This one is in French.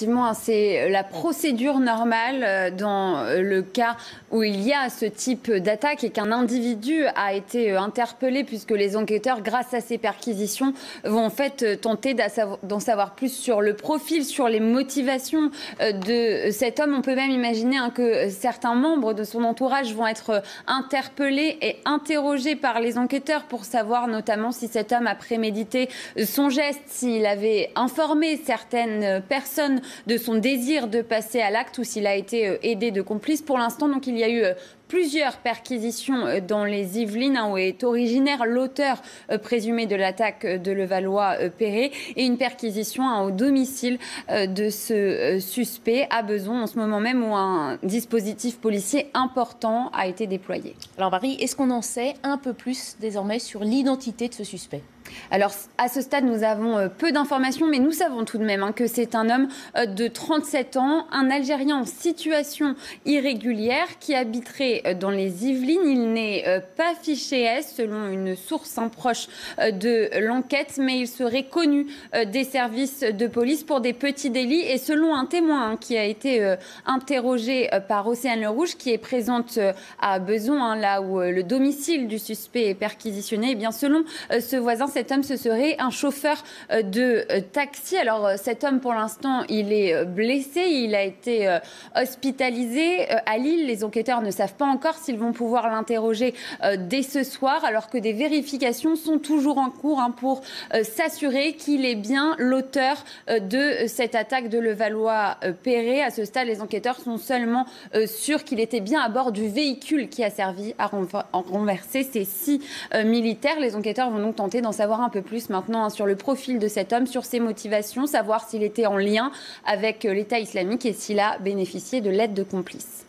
effectivement, hein, c'est la procédure normale dans le cas où il y a ce type d'attaque et qu'un individu a été interpellé, puisque les enquêteurs, grâce à ces perquisitions, vont en fait tenter d'en savoir plus sur le profil, sur les motivations de cet homme. On peut même imaginer que certains membres de son entourage vont être interpellés et interrogés par les enquêteurs pour savoir notamment si cet homme a prémédité son geste, s'il avait informé certaines personnes de son désir de passer à l'acte ou s'il a été aidé de complices. Pour l'instant, donc, il y a eu plusieurs perquisitions dans les Yvelines, où est originaire l'auteur présumé de l'attaque de Levallois-Perret, et une perquisition au domicile de ce suspect à Bezons, en ce moment même où un dispositif policier important a été déployé. Alors Marie, est-ce qu'on en sait un peu plus désormais sur l'identité de ce suspect ? Alors, à ce stade, nous avons peu d'informations, mais nous savons tout de même que c'est un homme de 37 ans, un Algérien en situation irrégulière qui habiterait dans les Yvelines. Il n'est pas fiché S, selon une source proche de l'enquête, mais il serait connu des services de police pour des petits délits. Et selon un témoin qui a été interrogé par Océane Le Rouge, qui est présente à Bezons, là où le domicile du suspect est perquisitionné, et bien selon ce voisin, cet homme, ce serait un chauffeur de taxi. Alors, cet homme, pour l'instant, il est blessé. Il a été hospitalisé à Lille. Les enquêteurs ne savent pas encore s'ils vont pouvoir l'interroger dès ce soir, alors que des vérifications sont toujours en cours pour s'assurer qu'il est bien l'auteur de cette attaque de Levallois-Perret. À ce stade, les enquêteurs sont seulement sûrs qu'il était bien à bord du véhicule qui a servi à renverser ces 6 militaires. Les enquêteurs vont donc tenter d'en savoir un peu plus maintenant sur le profil de cet homme, sur ses motivations, savoir s'il était en lien avec l'État islamique et s'il a bénéficié de l'aide de complices.